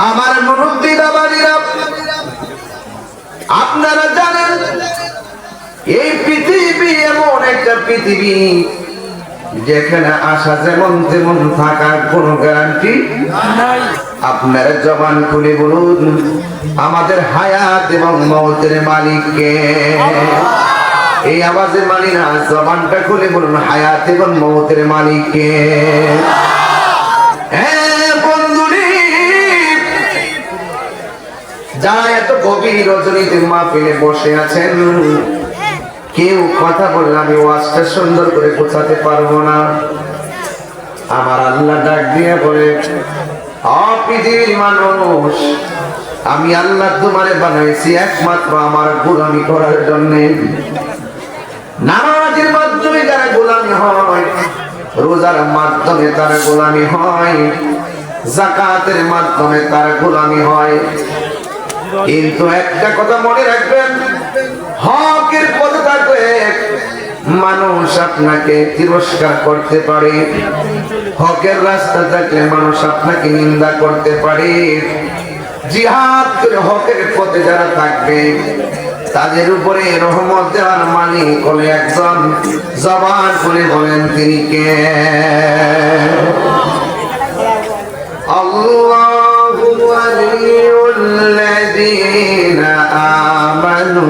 আমার মুরব্বী বাবাজিরা, আপনারা জানেন এই পৃথিবী এমন একটা পৃথিবী যেখানে আসা যেমন তেমন থাকার কোনো গ্যারান্টি নাই। আপনারা জবান খুলে বলুন, আমাদের হায়াত এবং মওতের মালিক কে? এই আওয়াজে মানি না, জবানটা খুলে বলুন, হায়াত এবং মওতের মালিক কে? যারা এত গভীর রজনীতে মাহফিলে বসে আছেন, কেউ কথা বললে আমি ওয়াজটা সুন্দর করে বোঝাতে পারবো না। আমার আল্লাহ ডাক দিয়ে বলে, পৃথিবীর মানুষ, আমি আল্লাহ তোমারে বানাইছি একমাত্র আমার গোলামি করার জন্য। নামাজের মাধ্যমে যারা গোলামি হয়, রোজার মাধ্যমে তার গোলামি হয়, যাকাতের মাধ্যমে তার গোলামি হয়। কিন্তু একটা কথা মনে রাখবেন, হকের পথে থাকলে মানুষ আপনাকে তিরস্কার করতে পারে, হকের রাস্তা থাকলে মানুষ আপনাকে নিন্দা করতে পারে। জিহাদ করে হকের পথে যারা থাকবে তাদের উপরে রহমত দেওয়ার মালিক হলো একজন। জবান খুলে বলেন তিনি কে? আল্লাহু ওয়ালিয়ুল্লাযীনা আমানু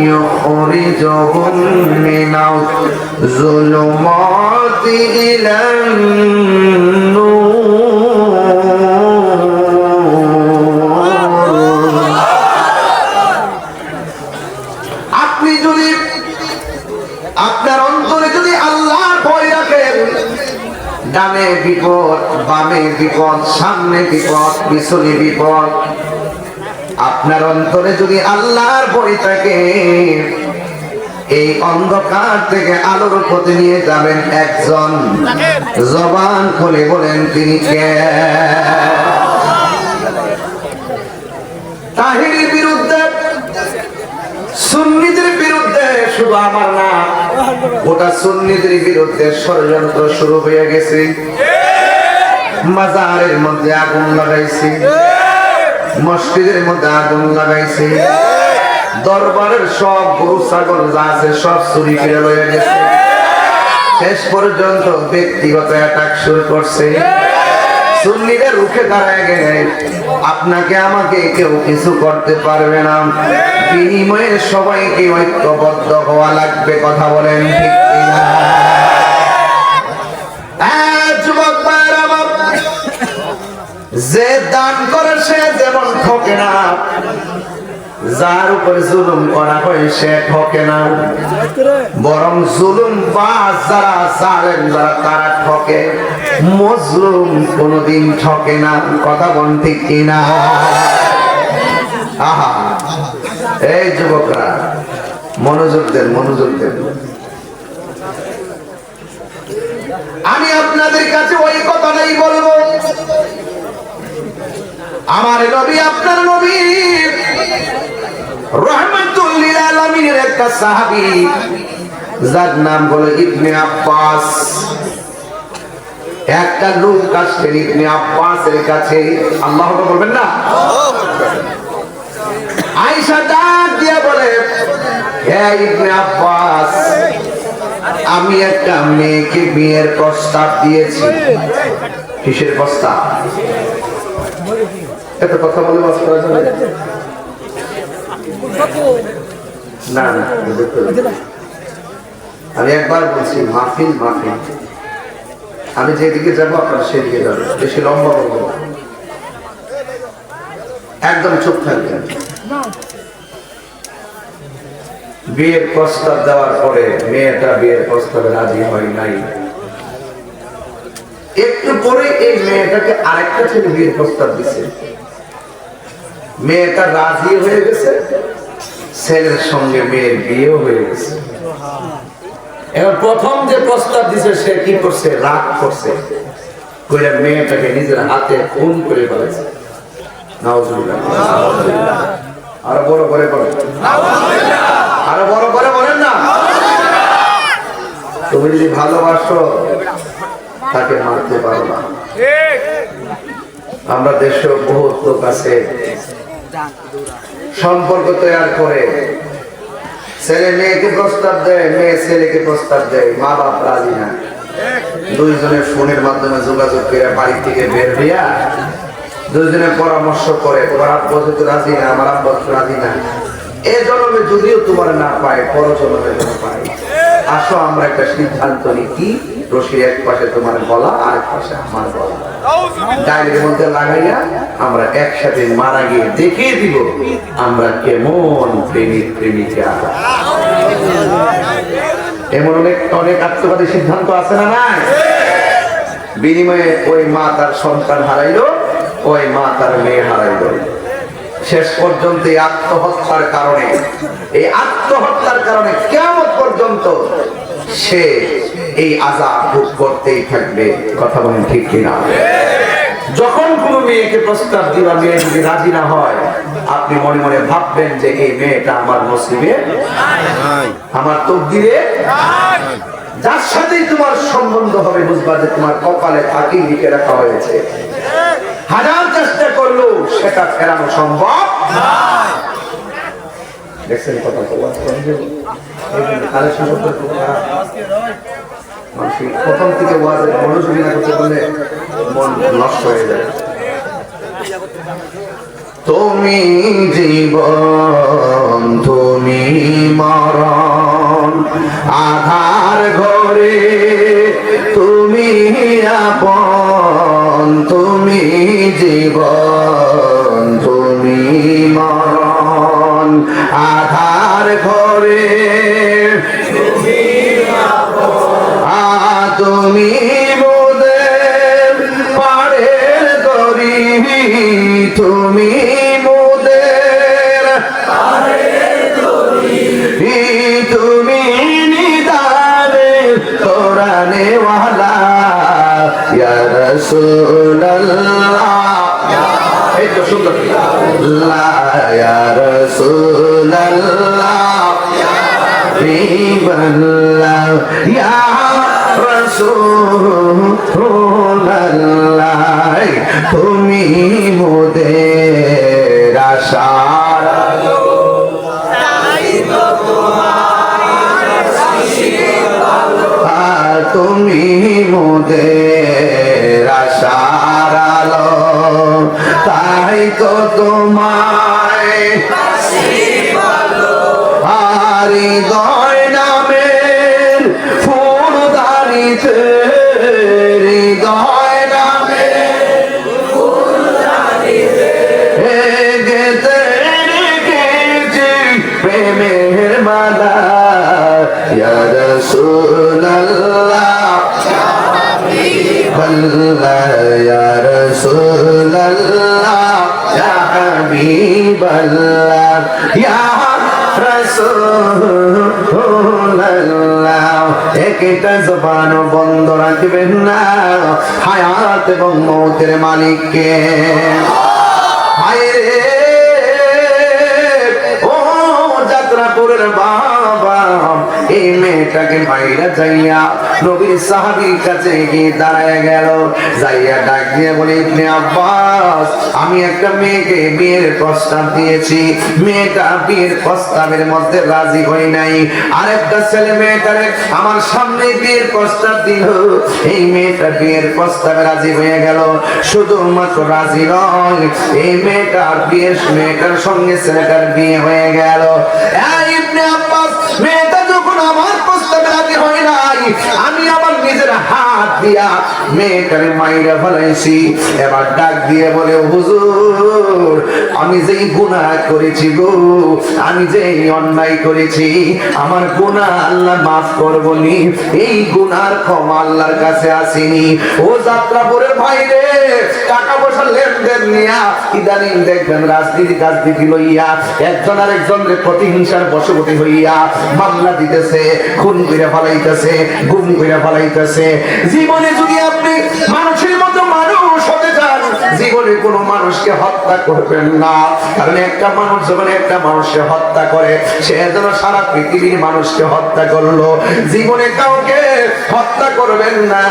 ইউখরিজুহুম মিনাজ যুলুমাতি ইলান ডানে বিপদ, বামে বিপদ, সামনে বিপদ, পিছনে বিপদ, আপনার অন্তরে যদি আল্লাহর ভয় থাকে, এই অন্ধকার থেকে আলোর পথে নিয়ে যাবেন একজন। জবান খুলে বলেন তিনি কে? তাহিরির বিরুদ্ধে, সুন্নিদের বিরুদ্ধে, শুধু আমার না, গোটা সুন্নিদের বিরুদ্ধে ষড়যন্ত্র শুরু হয়ে গেছে। মাজারের মধ্যে আগুন লাগাইছে, মসজিদের মধ্যে আগুন লাগাইছে, দরবারের সব গরু ছাগল যা আছে সব চুরি করে লয়ে গেছে। শেষ পর্যন্ত ব্যক্তিগত অ্যাটাক শুরু করছে। সুন্নিরা রুখে দাঁড়ায় গেলে আপনাকে আমাকে কেউ কিছু করতে পারবে না। বিনিময়ে সবাইকে ঐক্যবদ্ধ হওয়া লাগবে। কথা বলেন ঠিক কিনা? যুবক ভাইরা, যে দান করে সে যেমন ঠকে না, যার উপরে জুলুম করা হয় সে ঠকে না, বরং জুলুম বা যারা জালেম যারা তারা ঠকে। মজলুম কোনদিন ঠকে না। কথা বল ঠিক কিনা? আহা, এই যুবকরা মনোযোগ দেন, মনোযোগ দেন। আমি আপনাদের কাছে ওই কথাটাই বলবো, আমার নবী আপনার নবী রাহমাতুল লিল আলামিনের একটা সাহাবী, যার নাম হলো ইবনে আব্বাস। একটা লোক আসছে ইবনে আব্বাসের কাছে, আল্লাহু আকবার বলবেন না? আয়েশা ডাক দিয়ে বলে, হে ইবনে আব্বাস, আমি একটা মেয়েকে বিয়ের প্রস্তাব দিয়েছি। কিসের প্রস্তাব? এত কথা বলে বাস করা যাবে না? না, আমি একবার বলছি, মাহফিল মাহফিল, আমি যেদিকে যাবো আপনারা সেদিকে যাবেন। বেশি লম্বা বলবো, একদম চুপ থাকবেন। বিয়ের প্রস্তাব দেওয়ার পরে মেয়েটা বিয়ের প্রস্তাবে রাজি হয় নাই। একটু পরে এই মেয়েটাকে আরেকটা ছেলে বিয়ের প্রস্তাব দিছে। মেয়েটা রাজি হয়ে গেছে, ছেলের সঙ্গে মেয়ের বিয়েও হয়ে গেছে। এবার প্রথম যে প্রস্তাব দিছে সে কি করছে? রাগ করছে, কইরা মেয়েটাকে নিজের হাতে খুন করে ফেলেছে। নাউজুবিল্লাহ। আরো বড় করে বলেন, আরো বড় করে বলেন না। তুমি যদি ভালোবাসো তাকে মারতে পারো না। আমরা দেশে বহুত লোক আছে সম্পর্ক তৈরি করে, ছেলে মেয়েকে প্রস্তাব দেয়, মেয়ে ছেলেকে প্রস্তাব দেয়, মা বাপ রাজি না, দুইজনের ফোনের মাধ্যমে যোগাযোগ করে বাড়ি থেকে বের হইয়া দুইজনে পরামর্শ করে, তোমার আব্বা তো রাজি না, আমার আব্বা তো রাজি না, এ জন্মে যদিও তোমার না পায় পর জন্মে তোমার পায়, আসো আমরা একটা সিদ্ধান্ত নিই, কি রশির এক পাশে তোমার গলা আর এক পাশে আমার গলা, ডাইরের মধ্যে লাগাইয়া আমরা একসাথে মারা গিয়ে দেখিয়ে দিব আমরা কেমন প্রেমিক প্রেমিকা। এমন অনেক অনেক আত্মঘাতী সিদ্ধান্ত আছে না নাই? বিনিময়ে ওই মা তার সন্তান হারাইলো, ওই মা তার মেয়ে হারাইলো, শেষ পর্যন্ত এই আত্মহত্যার কারণে কিয়ামত পর্যন্ত সে এই আযাব ভোগ করতেই থাকবে। কথা বলেন ঠিক কিনা? যখন কোনো মেয়েকে প্রস্তাব দিবা, মেয়ে যদি রাজি না হয়, আপনি মনে মনে ভাববেন যে এই মেয়েটা আমার নসিবে নাই, আমার তকদিরে নাই। যার সাথেই তোমার সম্বন্ধ হবে বুঝবা যে তোমার কপালে ফাঁকি লিখে রাখা হয়েছে, হাজার চেষ্টা করলেও সেটা ফেরানো সম্ভব নয়। দেখছেন কথা তো প্রথম থেকে মনোযোগী না করতে বললে মন নষ্ট হয়ে যায়। তুমি জীবন তুমি মরণ, আধার ঘরে তুমি আপন, তুমি জীবন তুমি মরণ, আধার ঘরে তুমি মোদের পাড়ের তরি, তুমি মোদের পাড়ের তরি, তুমি নিদানে কোরআনে ওয়ালা ইয়া রাসূলুল্লাহ, এই তো সুন্দর ইয়া রাসূলুল্লাহ হাবিবাল্লাহ ইয়া রাসূলুল্লাহ, তুমি মোদের আশার আলো, তাই তো তোমার নসিব ভালো, তুমি মোদের আশার আলো, তাই তো তোমায় নসিব ভালো, আর হৃদয় নামের ফুলদানিতে, হৃদয় নামের ফুলদানিতে গেতে রেখেছি প্রেমের মালা, ইয়া রাসূলুল্লাহ হাবিবাল্লাহ, ইয়া রাসূলুল্লাহ ইয়া হাবিবাল্লাহ ইয়া রাসূলুল্লাহ। একটা জবান বন্ধ রাখবেন না, হায়াত এবং মৌতের মালিককে। হায়রে ও যাত্রাপুরের বাবা, এই মেয়েটাকে মাইরা যাইয়া নবীর সাহাবীর কাছে গিয়ে দাঁড়ায় গেল, যাইয়া ডাক দিয়ে বলে, ইবনে আব্বাস, আমি একটা মেয়েকে বিয়ের প্রস্তাব দিয়েছি, মেয়েটা বিয়ের প্রস্তাবের মধ্যে রাজি হয় নাই, আরেকটা ছেলে মেয়েটারে আমার সামনে বিয়ের প্রস্তাব দিল, এই মেয়েটা বিয়ের প্রস্তাবে রাজি হয়ে গেল, শুধুমাত্র রাজি নয়, এই মেয়েটার সঙ্গে ছেলেটার বিয়ে হয়ে গেল। ইবনে আব্বাস, মেয়েটা যখন আমার প্রস্তাবে রাজি হয় নাই, আমি আমার নিজের হাত দিয়া মেয়েটারে মাইরা ফেলাইছি। এবার ডাক দিয়ে বলে, হুজুর, আমি যেই গুনাহ করেছি গো, আমি যেই অন্যায় করেছি, আমার গুনাহ আল্লাহ মাফ করবনি, এই গুনার ক্ষমা আল্লাহর কাছে আসেনি। ও যাত্রাপুরের ভাইরে, টাকা পয়সা লেনদেন নিয়া ইদানিং দেখবেন রাজনীতি লইয়া একজন আরেকজনের প্রতিহিংসার বশবর্তী হইয়া মামলা দিতেছে, খুন করে ফেলাইতেছে, গুম করে ফেলাইতেছে। জীবনে যদি আপনি মানুষের মতো মানুষ হতে চান, জীবনে জীবনে কোনো মানুষকে হত্যা করবেন না, কারণ একটা মানুষ যখন একটা মানুষকে হত্যা করে সে যেন সারা পৃথিবীর মানুষকে হত্যা করলো। জীবনে কাউকে হত্যা করবেন না।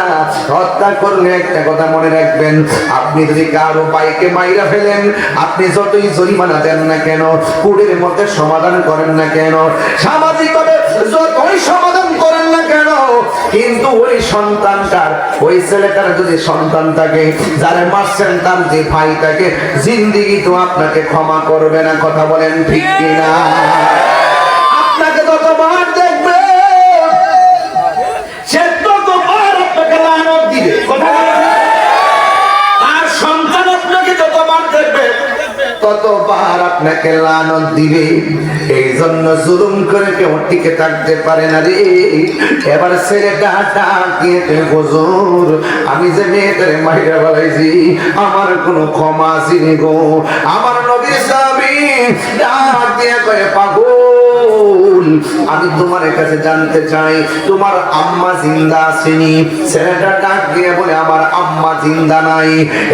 হত্যা করলে একটা কথা মনে রাখবেন, আপনি যদি কারো বাইকে মাইরা ফেলেন, আপনি যতই জরিমানা দেন না কেন, কোর্টের মধ্যে সমাধান করেন না কেন, সামাজিকভাবে যতই সমাধান করেন না কেন, কিন্তু ওই সন্তানটার, ওই ছেলেটার যদি সন্তান থাকে, যারা মারছেন তার যে ভাই থাকে, জিন্দেগি তো আপনাকে ক্ষমা করবে না। কথা বলেন ঠিক কিনা? আপনাকে যতবার দেখবে সে ততবার আপনাকে লানত দিবে। কথা বলেন। আর সন্তান আপনাকে যতবার দেখবে ততবার আপনাকে লানত দিবে। এই জন্য জুলুম করে কেউ টিকে থাকতে পারে না রে। এবার ছেলেটা ডাকিয়ে, হুজুর আমি যে মেয়েটার মাইরা বলাইছি আমার কোনো ক্ষমা আসেনি গো। আমার নবীর সাহাবী ডাক দিয়ে কয়ে, পাগল, আমি তোমার কাছে জানতে চাই তোমার আম্মা জিন্দা আসেনি? ছেলেটা ডাক দিয়ে বলে, আমার আম্মা জিন্দা নাই।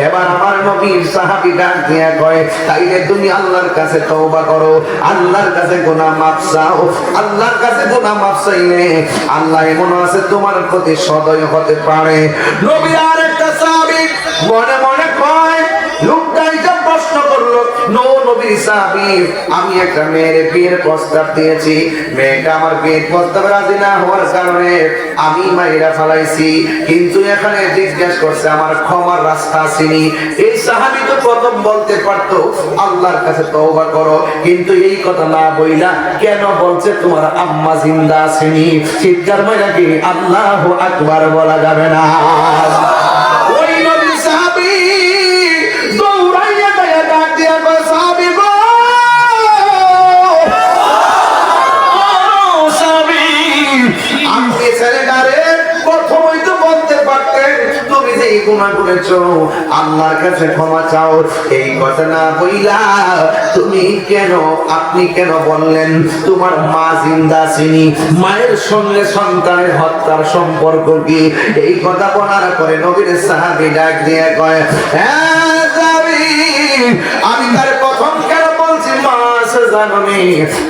এবার আমার নবীর সাহাবী ডাক দিয়ে কয়, তাইলে তুমি আল্লাহর কাছে তওবা করো, আল্লাহর কাছে গুনাহ মাফ চাও। আল্লাহর কাছে গুনাহ মাফ চাইলে আল্লাহ এমন আছে তোমার প্রতি সদয় হতে পারে। নবী আর একটা সাহাবী মনে মনে কয়, লোকটাই যা প্রশ্ন করলো, নো নবী সাহাবী, আমি একটা মেয়ের বিয়ের প্রস্তাব দিয়েছি, মেয়েটা আমার বিয়ের প্রস্তাবে রাজি না হওয়ার কারণে আমি মাইরা ফেলাইছি, কিন্তু এখানে জিজ্ঞেস করছে আমার ক্ষমার রাস্তা আসেনি। এই সাহাবী তো প্রথম বলতে পারতো আল্লাহর কাছে তওবা করো, কিন্তু এই কথা না বইলা কেন বলছে তোমার আম্মা জিন্দা আসেনি? চিৎকার মাইরা কি আল্লাহু আকবার বলা যাবে না? ওই নবী সাহাবী দৌড়াইয়া গায়া ডাক দিয়া কয়, সাহাবী গো, সাহাবী, আপনি ছেলেটারে প্রথমই তো বলতে পারতেন তুমি যে এই গুনাহ করেছো আল্লাহর কাছে ক্ষমা চাও। এই কথা না বইলা তুমি কেন, আপনি কেন বললেন তোমার মা জিন্দা আসেনি? মায়ের সঙ্গে সন্তানের হত্যার সম্পর্ক কি? এই কথা বলার পরে নবীর সাহাবী ডাক দিয়ে কয়, হ্যাঁ সাহাবী, আমি তার প্রথম কেন বলছি মা আছে জাননি,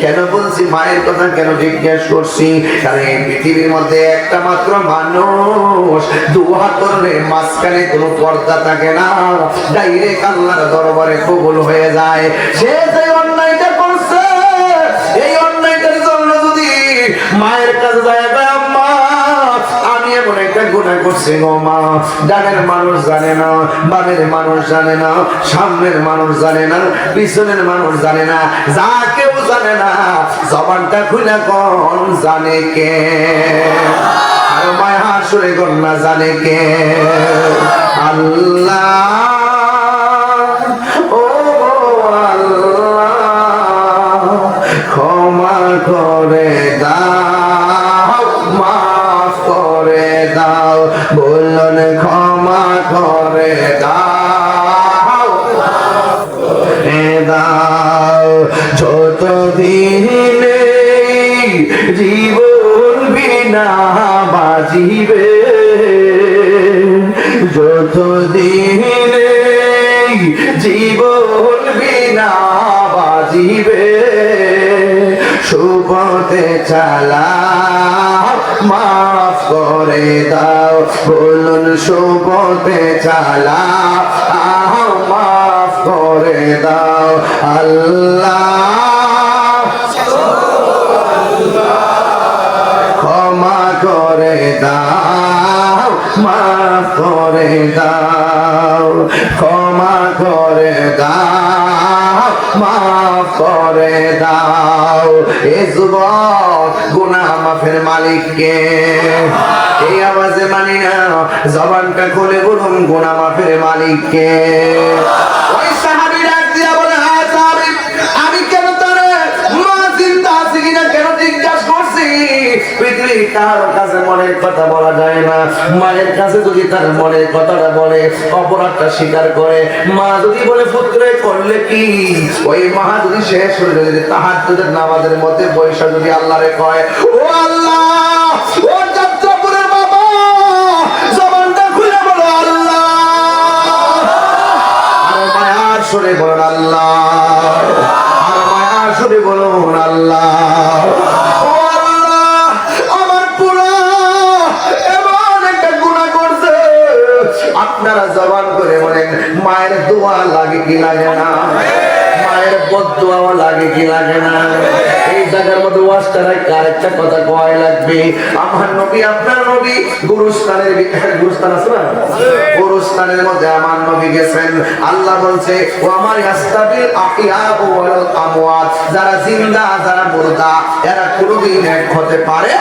কেন বলছি মায়ের কথা কেন জিজ্ঞেস করছি? কারণ এই পৃথিবীর মধ্যে একটা মাত্র মানুষ, দোয়া করলে মাঝখানে কোনো পর্দা থাকে না, ডাইরেক্ট আল্লাহর দরবারে কবুল হয়ে যায়। সে যে অন্যায়টা করছে, এই অন্যায়টার জন্য যদি মায়ের কাছে যায়, আম্মা আমি এমন একটা গুনাহ করছি গো মা, ডানের মানুষ জানে না, বামের মানুষ জানে না, সামনের মানুষ জানে না, পিছনের মানুষ জানে না, যা কেউ জানে না, জবানটা খুলে কোন জানে কে? আর মায়া আসলে গন্না জানে কে? আল্লাহ। ও আল্লাহ, ক্ষমা করে দাও, মাফ করে দাও, বলুন ক্ষমা করে দাও, দাও। যতদিন জীবন বিনা বাজিবে, যতদিন জীবন বিনা বাজিবে, সুপথে চালাও, মাফ করে দাও, বলুন সুপথে চালাও, মাফ করে দাও। আল্লাহ ক্ষমা করে দাও, মাফ করে দাও, ক্ষমা করে দাও, মাফ করে দাও। এ যুবক, গুনাহ মাফের মালিক কে? এই আওয়াজে মানি না, জবানটা খুলে বলুন গুনাহ মাফের মালিক কে? ওই সাহাবী ডাক দিয়া বলে, হ্যাঁ সাহাবী, আমি কেন তোরে মা জিন্দা আছে কিনা কেন জিজ্ঞাসা করছি? পৃথিবীর কারো কাছে মনের কথা বলা যায় না, মায়ের কাছে যদি তার মনের কথাটা বলে, অপরাধটা স্বীকার করে, মা যদি বলে পুত্রে করলে কি, ওই মা যদি শেষ হয়ে যদি তাহাজ্জুদের নামাজের মধ্যে বৈশা যদি আল্লাহরে কয়, ও আল্লাহ, ও যাত্রাপুরের বাবা, জবানটা খুলে বলো আল্লাহ। আর সরে বলুন আল্লাহ, আর মায়া সরে বলুন আল্লাহ। ও আল্লাহ, আমার পুরা এমন একটা গুনাহ করছে, আপনারা জবান করে বলেন মায়ের দোয়া লাগে কি লাগে না, মায়ের বদদোয়া লাগে কি লাগে না। এই জায়গার মধ্যে ওয়াজটা রাখতে আরেকটা কথা কয় লাগবে। আমার নবী আপনার নবী গুরুস্থানের গুরুস্থান আছে না, গুরুস্থানের মধ্যে আমার নবী গেছেন। আল্লাহ বলছে ও আমার ইস্তাবিল আকিয়া ওয়াল আমওয়াত, যারা জিন্দা যারা মুর্দা এরা কোনোদিন এক হতে পারে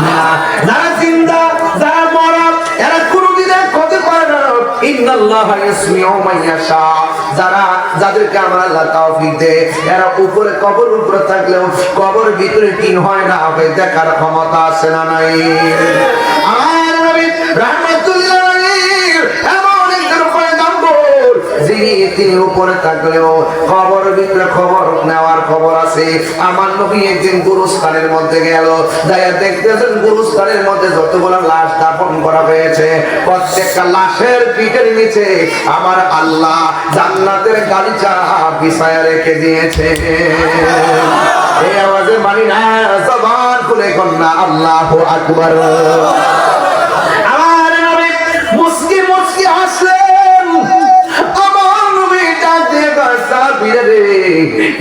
না। যারা জিন্দা যারা মরা এরা কোনোদিন এক হতে পারে না। ইন্নাল্লাহা ইয়াসমিউ মান ইয়াশা, যারা যাদেরকে আমরা আল্লাহ তৌফিক দেয় এরা উপরে কবর উপরে থাকলেও কবর ভিতরে কি হয় না হবে দেখার ক্ষমতা আছে না নাই। আমার নবী রাহমাতুল্লাহ আলাইহি এমন একজন পয়গম্বর যিনি তিনি উপরে থাকলেও কবর ভিতরে খবর নেওয়ার খবর আছে। আমার নবী একদিন গুরুস্থানের মধ্যে গেল, যাইয়া দেখতেছেন গুরুস্থানের মধ্যে যতগুলো লাশ দাফন করা হয়েছে প্রত্যেকটা লাশের পিঠের নিচে আমার আল্লাহ জান্নাতের গালিচা বিছায়া রেখে দিয়েছে। এই আওয়াজে মানি না, জবান খুলে কন্যা আল্লাহু আকবার। আমার নবী মুস্কি মুস্কি হাসলেন। আমার নবী ডাকতে সাহাবীরা রে,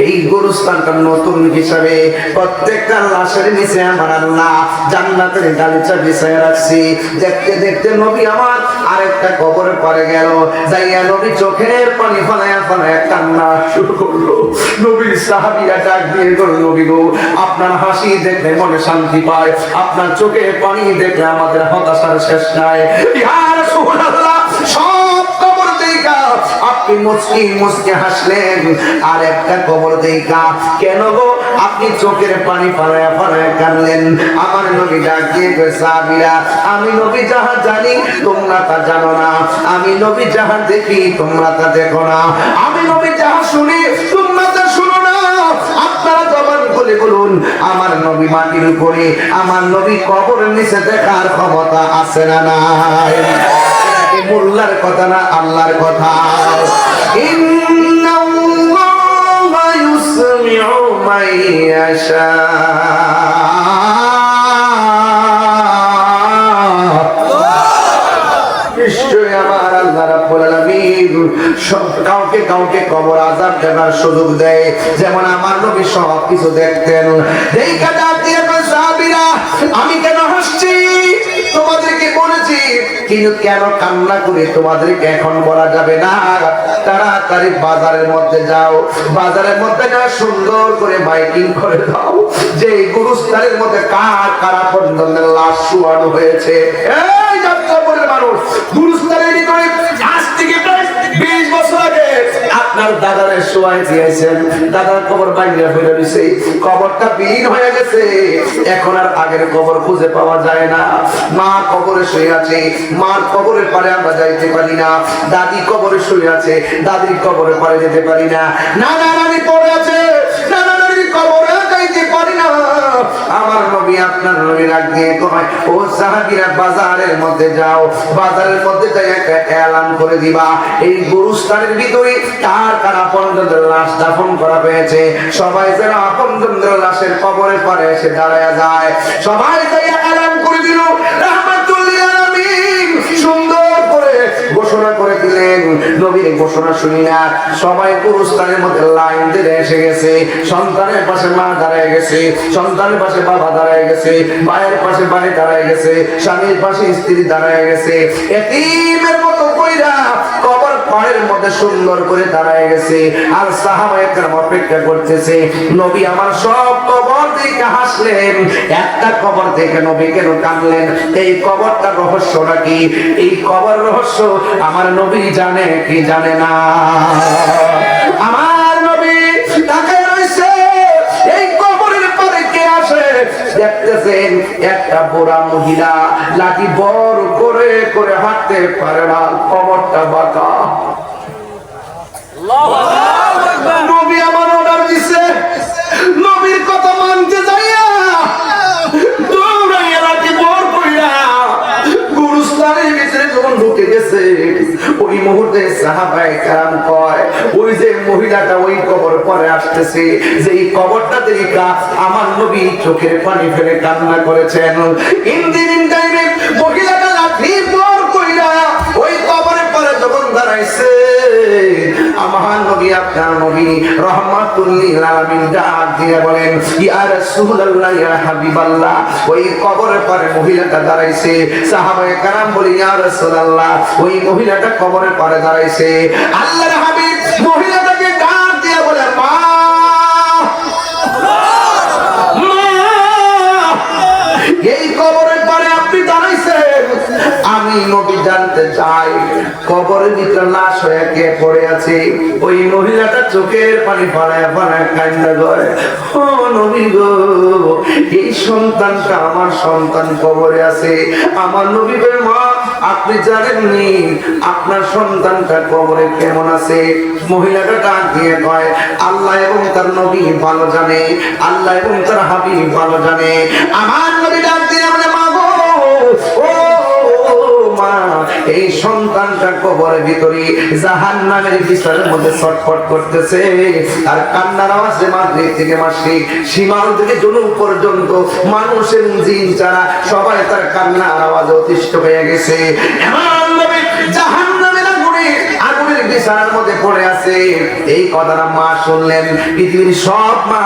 এই গোরস্থানটা নতুন হিসাবে প্রত্যেকটা লাশের নিচে আমার আল্লাহ জান্নাতের গালিচা বিছায়া রাখছি। দেখতে দেখতে নবী আমার আরেকটা কবরে পড়ে গেল, যাইয়া নবী চোখের পানি ফলায়া ফলায়া কান্না শুরু করলো। নবীর সাহাবীরা ডাক দিয়ে বলল নবী গো, আপনার হাসি দেখলে মনে শান্তি পায়, আপনার চোখে পানি দেখলে আমাদের হতাশার শেষ নাই। ইয়া রাসূলুল্লাহ, সব কবর দেখা আপনি মুচকি মুচকি হাসলেন, আর একটা কবর দেখা কেন গো আপনি চোখের পানি ফলায়া ফলায়া কাঁদলেন? আমার নবী ডাক দিয়ে কয় সাহাবীরা, আমি নবী যাহা জানি তোমরা তা জানো না, আমি নবী যাহা দেখি তোমরা তা দেখো না, আমি নবী যাহা শুনি তোমরা তা শুনো না। আপনারা জবান খুলে বলুন আমার নবী মাটির উপরে, আমার নবী কবরের নিচে দেখার ক্ষমতা আছে না নাই? মোল্লার কথা না আল্লাহর কথা। ইন্নাল্লাহা ইউসমিউ মান ইয়াশা, নিশ্চয়ই আমার আল্লাহ রাব্বুল আলামিন কাউকে কাউকে কবর আযাব দেওয়ার সুযোগ দেয়, যেমন আমার নবী সব কিছু দেখতেন। এই কথা দিয়ে সাহাবীরা, আমি কেন হাসছি তোমাদেরকে বলেছি, কিন্তু কেন কান্না করে তোমাদেরকে এখন বলা যাবে না। তাড়াতাড়ি বাজারের মধ্যে যাও, বাজারের মধ্যে যাও সুন্দর করে মাইকিং করে দাও যে গুরুস্থানের মধ্যে কার কারা পর্যন্তের লাশ শুয়ানো হয়েছে। এই যাত্রাপুরের মানুষ, গুরুস্থানের ভিতরে আজ থেকে প্রায় 20 বছর আগে আপনার দাদারে শোয়াই দিয়েছেন, দাদার কবর ভাঙিয়া ফেলে দিয়েছে, কবরটা বিলীন হয়ে গেছে, এখন আর আগের কবর খুঁজে পাওয়া যায় না। মা কবরে শুয়ে আছে, মার কবরের পারে আমরা যাইতে পারি না, দাদি কবরে শুয়ে আছে, দাদির কবরের পারে যেতে পারি না, নানা নানি পড়ে আছে, নানা নানির কবরে যাইতে পারি না। আমার নবী আপনার নবী রাখ দিয়ে কয় ও সাহাবীরা বাজারের মধ্যে যাও, বাজারের মধ্যে যাই একটা এলান করে দিবা এই গুরুস্থানের ভিতরে কার কার আপনজনদের লাশ দাফন করা হয়েছে। সবাই যেন আপনজনদের লাশের কবরের পারে এসে দাঁড়ায়া যায়। সবাই যাই এলান করে দিল, রাহমাতুল্লিল আলামিন সুন্দর করে ঘোষণা করে দিলেন। নবীর ঘোষণা শুনি না সবাই গুরুস্থানের মধ্যে লাইন দিয়ে এসে গেছে। সন্তানের পাশে মা দাঁড়ায় গেছে, সন্তানের পাশে বাবা দাঁড়ায় গেছে, মায়ের পাশে ভাই দাঁড়ায় গেছে, স্বামীর পাশে স্ত্রী দাঁড়ায় গেছে। এতিমের মতো কইরা কবর পাড়ের মধ্যে সুন্দর করে দাঁড়ায় গেছে। আর সাহাবায়ে কেরাম অপেক্ষা করতেছে। নবী আমার সব কবর দেখে হাসলেন, একটা কবর দেখে নবী কেন কাঁদলেন? এই কবরটার রহস্যটা কি? এই কবর রহস্য আমার নবী জানে কি জানে না? আমার নবী তাকায় রইছে, এই কবরের পরে কে আসে দেখতেছেন একটা বুড়া মহিলা, লাঠি বড় করে করে হাঁটতে পারে না, কবরটা বাঁকা। নবী আমার অর্ডার দিছে, নবীর কথা মানতে যাইয়া দৌড়াইয়া লাঠি বড় কইরা গুরুস্থানের ভিতরে যখন ঢুকে গেছে, ওই মুহূর্তে সাহাবায়ে কেরাম কয় ওই যে মহিলাটা ওই কবর পরে আসতেছে, যে এই কবরটা দেখা আমার নবী চোখের পানি ফেলে কান্না করেছেন। ইন্দিন টাইমে মহিলাটা লাঠি পর কইরা ওই কবরের পরে যখন দাঁড়াইছে, আমার নবী আপনার নবী রহমাতুল লিল আলামিন ডাক দিয়ে বলেন, ইয়া রাসূলুল্লাহ ইয়া হাবিবাল্লাহ। ওই কবরের পরে মহিলাটা দাঁড়াইছে, সাহাবায়ে কেরাম বলে, ইয়া রাসূলুল্লাহ, ওই মহিলাটা কবরের পরে দাঁড়াইছে। আল্লাহর হাবিব মহিলাটাকে ডাক দিয়ে বলে, মা এই কবরের পরে আপনি দাঁড়াইছেন, আমি নবী জানতে চাই কবরের ভিতরে লাশ হয়ে কে পড়ে আছে। ওই মহিলাটা চোখের পানি ফলায় ফলায় কান্না করে, ও নবী গো, এই সন্তানটা আমার সন্তান কবরে আছে। আমার নবী বলে, মা আপনি জানেননি আপনার সন্তানটা কবরে কেমন আছে? মহিলাটা ডাক দিয়ে কয়, আল্লাহ এবং তার নবী ভালো জানে, আল্লাহ এবং তার হাবিব ভালো জানে। আমার নবী ডাক দিয়ে বলে, মা গো, ও মা, এই সন্তানটা কবরের ভিতরে জাহান্নামের বিছানার মধ্যে ছটফট করতেছে, আর কান্নার আওয়াজে মাগরিব থেকে মাসিক সীমাল থেকে জুনুব পর্যন্ত মানুষের জিন যারা সবাই তার কান্নার আওয়াজে অতিষ্ঠ হয়ে গেছে। এমন ভাবে জাহান্নামের আগুনের বিছানার মধ্যে পড়ে আছে। এই কথাটা মা শুনলেন। পৃথিবীর সব মা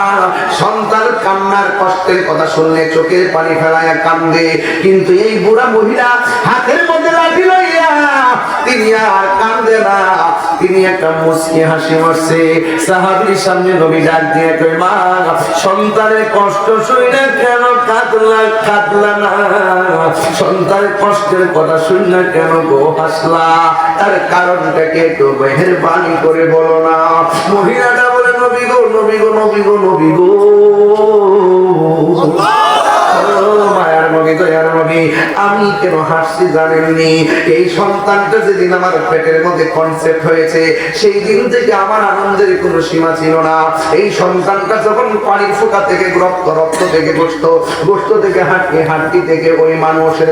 সন্তান কান্নার কষ্টের কথা শুনলে চোখের পানি ফেলায় কান্দে, কিন্তু এই বুড়া মহিলা হাতের মধ্যে লাঠি লইয়া তিনি আর কান্দে না, তিনি একটা মুচকি হাসি মারছে। সাহাবীর সামনে নবী ডাক দিয়ে কই, মা সন্তানের কষ্ট শুনে কেন কাঁদলা না? সন্তানের কষ্টের কথা শুনে কেন গো হাসলা? তার কারণটাকে একটু মেহেরবানি করে বলো না। মহিলাটা বলে, নবী গো, নবী গো, নবী গো, নবী গো, মায়ার নবী, দয়ার নবী, আমি কেন হাসছি জানেননি? এই সন্তানটা যেদিন আমার পেটের মধ্যে কনসেপ্ট হয়েছে, সেই দিন থেকে আমার আনন্দের কোনো সীমা ছিল না। এই সন্তানটা যখন পানির ফোঁটা থেকে রক্ত, রক্ত থেকে গোশত, গোশত থেকে হাড্ডি, হাড্ডি থেকে ওই মানুষের